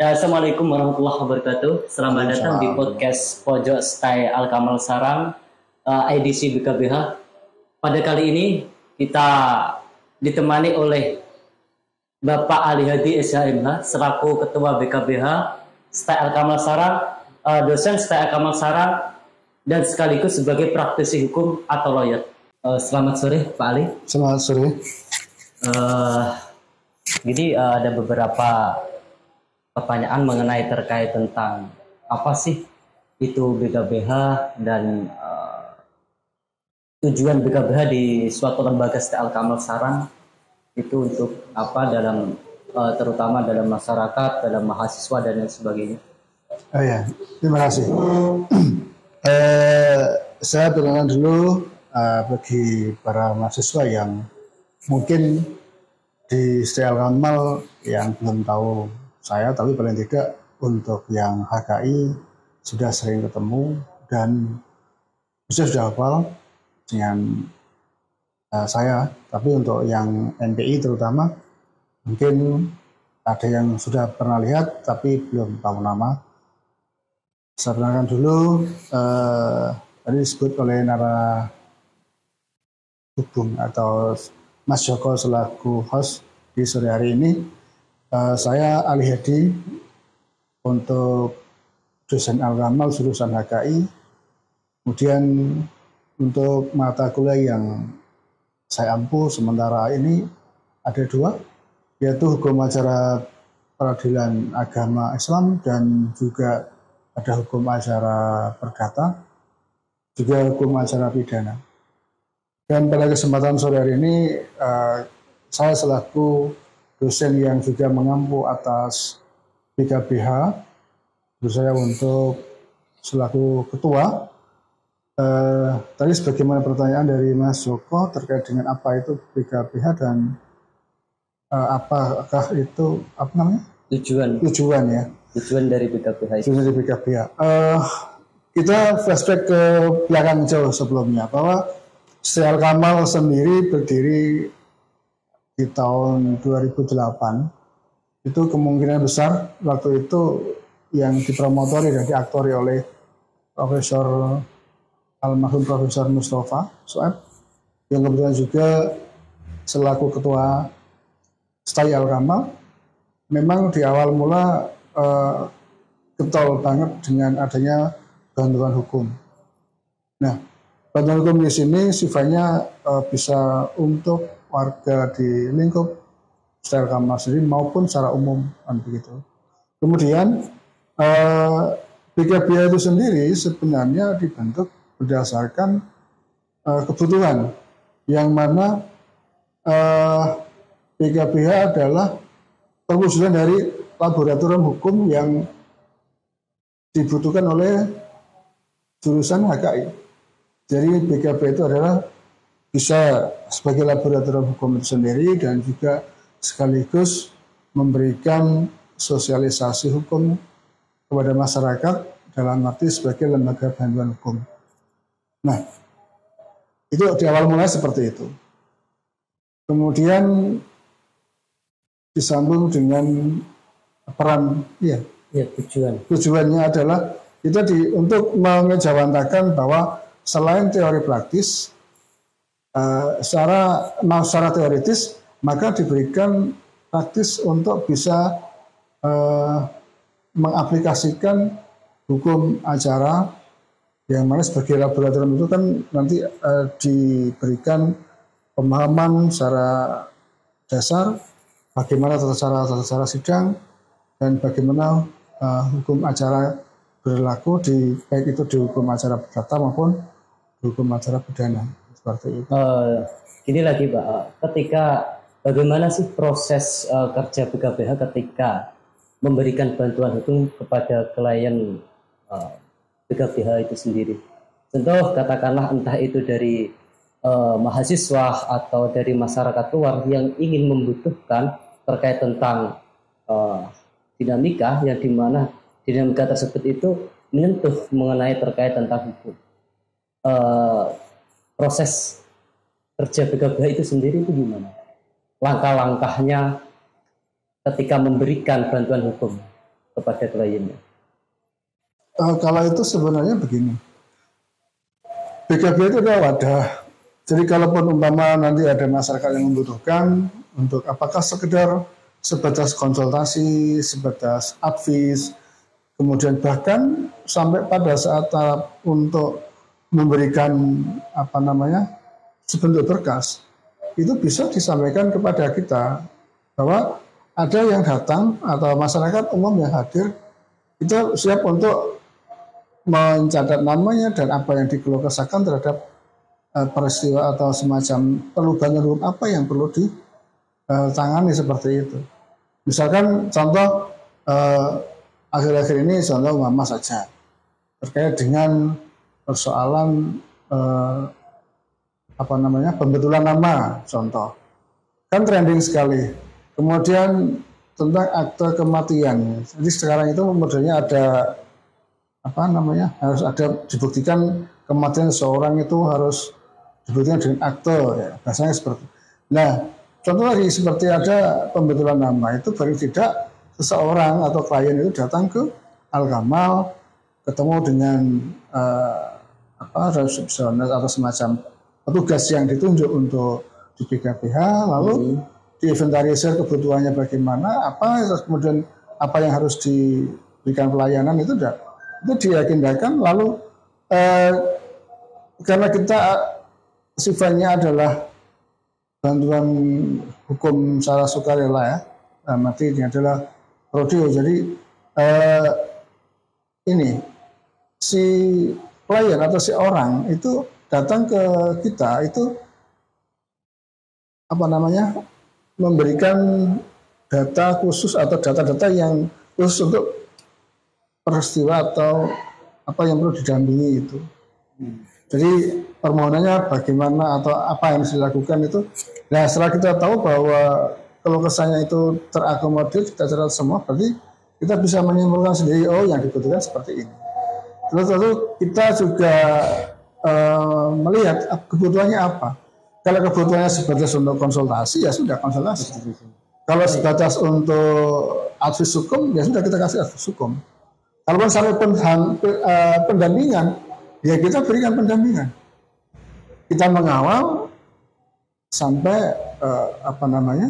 Ya, Assalamualaikum warahmatullahi wabarakatuh. Selamat datang di podcast Pojok Stay Al Kamal Sarang, edisi BKBH. Pada kali ini kita ditemani oleh Bapak Ali Hadi SHMH selaku Ketua BKBH Stay Al Kamal Sarang, dosen Stay Al Kamal Sarang, dan sekaligus sebagai praktisi hukum atau lawyer. Selamat sore Pak Ali. Selamat sore. Jadi ada beberapa pertanyaan mengenai terkait tentang apa sih itu BKBH dan tujuan BKBH di suatu lembaga Stay Al Kamal Sarang itu untuk apa dalam terutama dalam masyarakat, dalam mahasiswa dan lain sebagainya. Oh ya, terima kasih. Saya perkenalkan dulu bagi para mahasiswa yang mungkin di Stay Al Kamal yang belum tahu saya, tapi paling tidak untuk yang HKI sudah sering ketemu dan sudah hafal dengan saya. Tapi untuk yang NPI terutama mungkin ada yang sudah pernah lihat tapi belum tahu nama. Saya perkenalkan dulu, tadi disebut oleh narasumber atau Mas Joko selaku host di sore hari ini. Saya Ali Hadi untuk dosen Al Kamal jurusan HKI. Kemudian untuk mata kuliah yang saya ampuh sementara ini ada dua, yaitu hukum acara peradilan agama Islam dan juga ada hukum acara perdata, juga hukum acara pidana. Dan pada kesempatan sore hari ini saya selaku dosen yang juga mengampu atas BKBH, berusaha untuk selaku ketua. Tadi sebagaimana pertanyaan dari Mas Joko terkait dengan apa itu BKBH dan apakah itu apa namanya? Tujuan ya. Tujuan dari BKBH. Tujuan dari BKBH. Kita flashback ke belakang jauh sebelumnya bahwa Stay Al Kamal sendiri berdiri di tahun 2008. Itu kemungkinan besar waktu itu yang dipromotori dan diaktori oleh almarhum Profesor Mustafa Soeb, yang kebetulan juga selaku ketua Stay Al Kamal. Memang di awal mula getol banget dengan adanya bantuan hukum. Nah, bantuan hukum di sini sifatnya bisa untuk warga di lingkup Stay Al Kamal sendiri maupun secara umum, kan begitu. Kemudian BKBH itu sendiri sebenarnya dibentuk berdasarkan kebutuhan, yang mana BKBH adalah perwujudan dari laboratorium hukum yang dibutuhkan oleh jurusan HKI. Jadi BKBH itu adalah bisa sebagai laboratorium hukum itu sendiri dan juga sekaligus memberikan sosialisasi hukum kepada masyarakat dalam arti sebagai lembaga bantuan hukum. Nah, itu di awal mulai seperti itu. Kemudian disambung dengan peran, tujuannya adalah kita untuk mengejawantakan bahwa selain teori praktis, secara teoritis, maka diberikan praktis untuk bisa mengaplikasikan hukum acara, yang mana sebagai laboratorium itu kan nanti diberikan pemahaman secara dasar bagaimana tata cara sidang dan bagaimana hukum acara berlaku baik itu di hukum acara perdata maupun di hukum acara pidana. Seperti itu. Gini lagi Pak, bagaimana sih proses kerja BKBH ketika memberikan bantuan hukum kepada klien BKBH itu sendiri? Contoh katakanlah entah itu dari mahasiswa atau dari masyarakat luar yang ingin membutuhkan terkait tentang dinamika yang dimana dinamika tersebut itu menyentuh mengenai terkait tentang hukum. Proses kerja BKBH itu sendiri itu gimana? Langkah-langkahnya ketika memberikan bantuan hukum? kepada kliennya? Kalau itu sebenarnya begini, BKB itu adalah wadah. Jadi kalaupun umpama nanti ada masyarakat yang membutuhkan untuk apakah sekedar sebatas konsultasi, sebatas advice, kemudian bahkan sampai pada saat tahap untuk memberikan apa namanya sebentuk berkas, itu bisa disampaikan kepada kita bahwa ada yang datang atau masyarakat umum yang hadir, kita siap untuk mencatat namanya dan apa yang dikeluh kesahkan terhadap peristiwa atau semacam perubahan hukum apa yang perlu ditangani seperti itu. Misalkan contoh akhir-akhir ini contoh mama saja terkait dengan persoalan apa namanya pembetulan nama contoh kan trending sekali. Kemudian tentang akte kematian. Jadi sekarang itu modelnya ada apa namanya harus ada dibuktikan kematian seseorang itu harus dibuktikan dengan akte ya bahasanya seperti. Nah contoh lagi seperti ada pembetulan nama itu paling tidak seseorang atau klien itu datang ke Al-Kamal ketemu dengan resepsionis atau semacam petugas yang ditunjuk untuk di BKPH lalu diinventarisir kebutuhannya bagaimana apa kemudian apa yang harus diberikan pelayanan itu diagendakan lalu karena kita sifatnya adalah bantuan hukum secara sukarela ya mati ini adalah rodeo jadi ini si klien atau si orang itu datang ke kita itu apa namanya memberikan data khusus atau data-data yang khusus untuk peristiwa atau apa yang perlu didampingi itu. Jadi permohonannya bagaimana atau apa yang harus dilakukan itu. Nah setelah kita tahu bahwa kalau kesannya itu terakomodir kita catat semua, berarti kita bisa menyimpulkan sendiri oh yang dibutuhkan seperti ini. Terus lalu kita juga melihat kebutuhannya apa. Kalau kebutuhannya sebatas untuk konsultasi ya sudah konsultasi. Kalau sebatas untuk advice hukum ya sudah kita kasih advice hukum. Kalau sampai pendampingan ya kita berikan pendampingan. Kita mengawal sampai apa namanya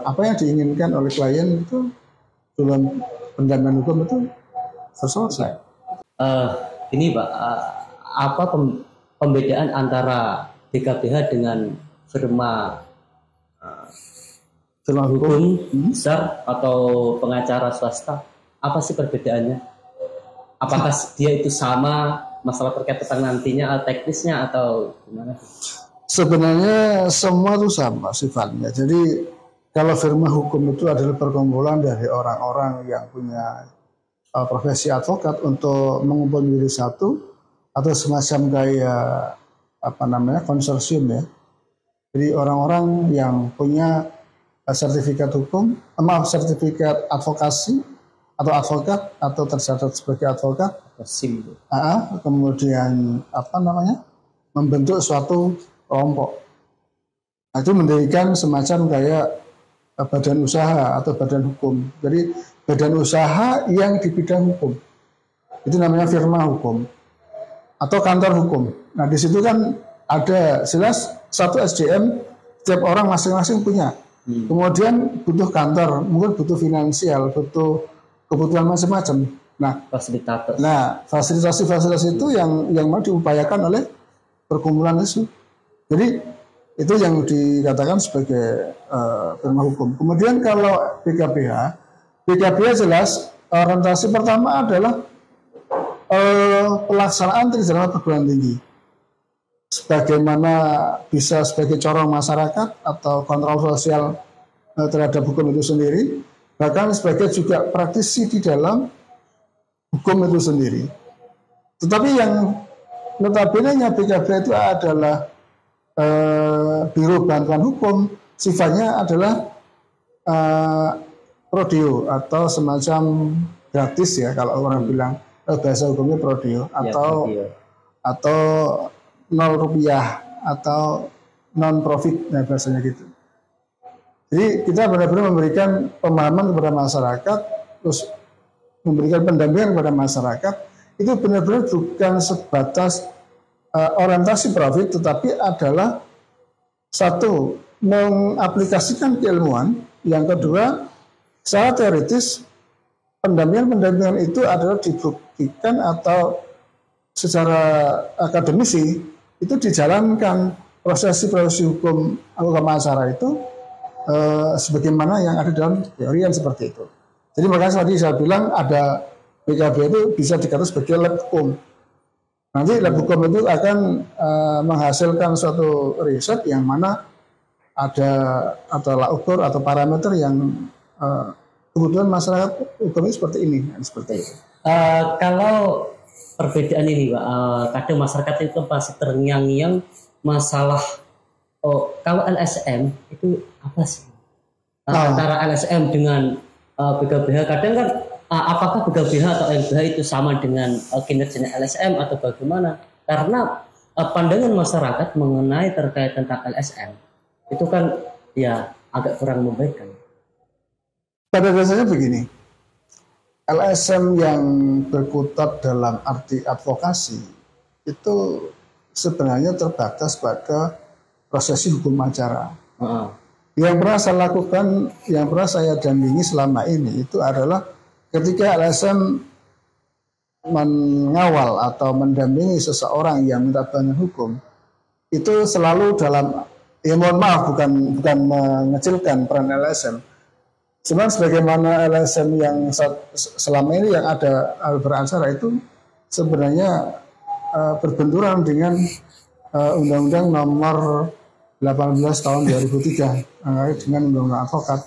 apa yang diinginkan oleh klien itu dalam pendampingan hukum itu selesai. Ini Pak, apa pembedaan antara BKPH dengan firma hukum besar atau pengacara swasta? Apa sih perbedaannya? Apakah dia itu sama masalah terkait tentang nantinya teknisnya atau gimana? Sebenarnya semua itu sama sifatnya. Jadi kalau firma hukum itu adalah perkumpulan dari orang-orang yang punya profesi advokat untuk mengumpul menjadi satu atau semacam kayak apa namanya konsorsium ya. Jadi orang-orang yang punya sertifikat hukum, sertifikat advokasi atau advokat atau tercatat sebagai advokat, SIM. kemudian apa namanya membentuk suatu kelompok. Nah, itu mendirikan semacam kayak badan usaha atau badan hukum. Jadi badan usaha yang di bidang hukum itu namanya firma hukum atau kantor hukum. Nah di situ kan ada jelas satu SDM setiap orang masing-masing punya. Kemudian butuh kantor, mungkin butuh finansial, butuh kebutuhan macam-macam. Nah, fasilitasi itu yang mau diupayakan oleh perkumpulan itu. Jadi itu yang dikatakan sebagai firma hukum. Kemudian kalau BKPH jelas orientasi pertama adalah pelaksanaan kerjasama perguruan tinggi. Sebagaimana bisa sebagai corong masyarakat atau kontrol sosial terhadap hukum itu sendiri, bahkan sebagai juga praktisi di dalam hukum itu sendiri. Tetapi yang notabene-nya BKPH itu adalah Biro Bantuan Hukum, sifatnya adalah prodeo atau semacam gratis ya kalau orang bilang bahasa hukumnya prodeo atau 0 rupiah atau non profit nah bahasanya gitu. Jadi kita benar-benar memberikan pemahaman kepada masyarakat terus memberikan pendampingan kepada masyarakat itu benar-benar bukan sebatas orientasi profit, tetapi adalah satu, mengaplikasikan keilmuan. Yang kedua, secara teoritis pendampingan itu adalah dibuktikan atau secara akademisi itu dijalankan prosesi hukum acara itu sebagaimana yang ada dalam teori yang seperti itu. Jadi makanya tadi saya bilang ada PKB itu bisa dikatakan sebagai lab hukum. Nanti lab hukum itu akan menghasilkan suatu riset yang mana ada tolak ukur atau parameter yang kebutuhan masyarakat hukumnya seperti ini, seperti itu. Kalau perbedaan ini, Pak, kadang masyarakat itu pasti terngiang-ngiang masalah. Kalau LSM itu apa sih? Antara LSM dengan BKBH, kadang kan apakah BKBH atau LBH itu sama dengan kinerja LSM atau bagaimana? Karena pandangan masyarakat mengenai terkait tentang LSM itu kan ya agak kurang membaik kan. Pada dasarnya begini, LSM yang berkutat dalam arti advokasi itu sebenarnya terbatas pada prosesi hukum acara. Yang pernah saya lakukan, yang pernah saya dampingi selama ini itu adalah ketika LSM mengawal atau mendampingi seseorang yang minta bantuan hukum, itu selalu dalam, ya mohon maaf, bukan mengecilkan peran LSM. Cuman sebagaimana LSM yang selama ini yang ada beracara itu sebenarnya berbenturan dengan Undang-Undang Nomor 18 tahun 2003 dengan Undang-Undang Advokat.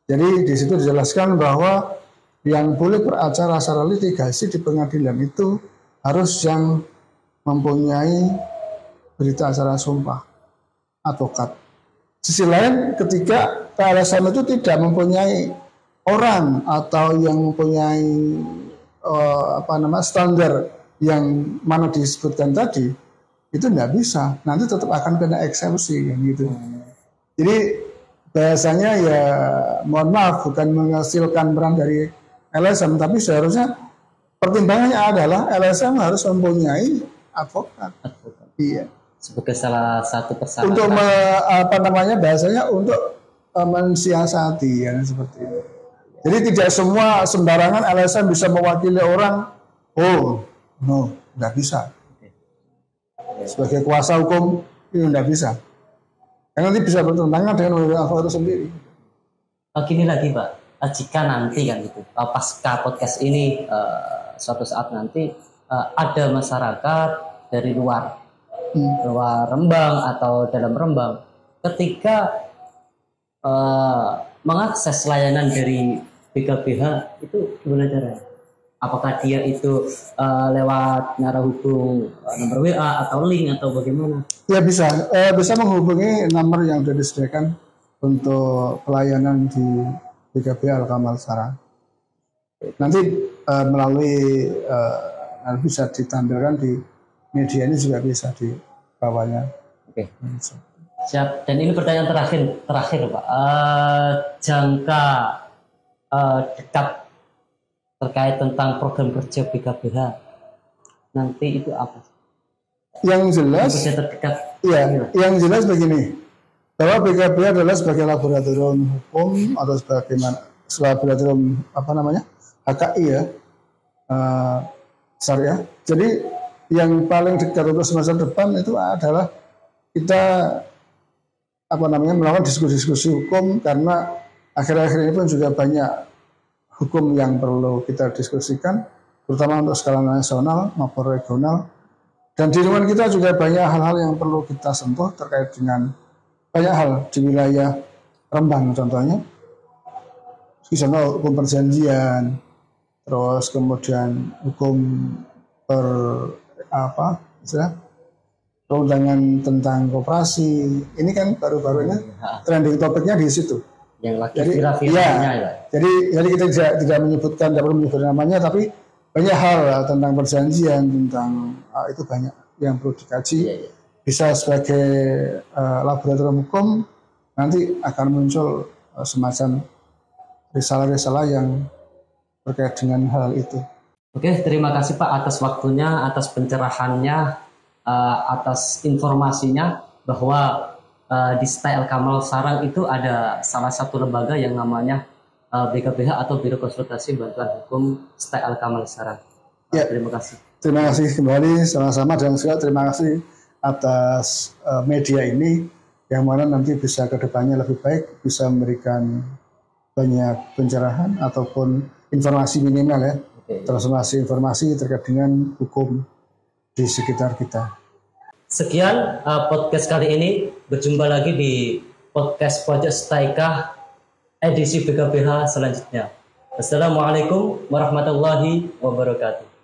Jadi di situ dijelaskan bahwa yang boleh beracara secara litigasi di pengadilan itu harus yang mempunyai berita acara sumpah advokat. Sisi lain, ketika LSM itu tidak mempunyai orang atau yang mempunyai standar yang mana disebutkan tadi, itu tidak bisa. Nanti tetap akan kena eksepsi gitu. Jadi bahasanya ya mohon maaf, bukan menghasilkan peran dari LSM, tapi seharusnya pertimbangannya adalah LSM harus mempunyai advokat. Iya. Sebagai salah satu persyaratan untuk bahasanya untuk mensiasati ya, seperti itu. Jadi tidak semua sembarangan LSM bisa mewakili orang. Oh, no, tidak bisa. Sebagai kuasa hukum itu tidak bisa. Karena nanti bisa bertentangan dengan undang-undang advokat itu sendiri. Gini lagi, Pak, jika nanti kan gitu, pasca podcast ini suatu saat nanti ada masyarakat dari luar Rembang atau dalam Rembang, ketika mengakses layanan dari BKBH itu gimana caranya? Apakah dia itu lewat narahubung nomor WA atau link atau bagaimana? Ya bisa menghubungi nomor yang sudah disediakan untuk pelayanan di BKBH Al-Kamal Sarang. Nanti melalui bisa ditampilkan di media ini juga bisa di bawahnya. Oke. Siap. Dan ini pertanyaan terakhir Pak. Jangka dekat terkait tentang program kerja BKBH nanti itu apa? Yang jelas, yang jelas begini, bahwa BKBH adalah sebagai laboratorium hukum atau sebagai laboratorium HKI ya, syariah. Jadi yang paling dekat untuk semasa depan itu adalah kita melakukan diskusi hukum, karena akhir-akhir ini pun juga banyak hukum yang perlu kita diskusikan, terutama untuk skala nasional maupun regional. Dan di lingkungan kita juga banyak hal-hal yang perlu kita sentuh terkait dengan banyak hal di wilayah Rembang contohnya. Di sana hukum perjanjian, terus kemudian hukum perundangan tentang koperasi. Ini kan baru-baru ini trending topiknya di situ. Jadi kita tidak menyebutkan, tidak perlu menyebut namanya, tapi banyak hal tentang perjanjian, tentang itu banyak yang perlu dikaji. Bisa sebagai laboratorium hukum, nanti akan muncul semacam risalah-risalah yang terkait dengan hal itu. Oke, terima kasih Pak atas waktunya, atas pencerahannya, atas informasinya bahwa di STAI Al-Kamal Sarang itu ada salah satu lembaga yang namanya BKBH atau Biro Konsultasi Bantuan Hukum STAI Al-Kamal Sarang. Ya, terima kasih. Terima kasih kembali sama-sama, dan juga terima kasih atas media ini yang mana nanti bisa ke depannya lebih baik, bisa memberikan banyak pencerahan ataupun informasi minimal ya. Transformasi informasi terkait dengan hukum di sekitar kita. Sekian podcast kali ini. Berjumpa lagi di podcast Pojok Staika edisi BKBH selanjutnya. Assalamualaikum warahmatullahi wabarakatuh.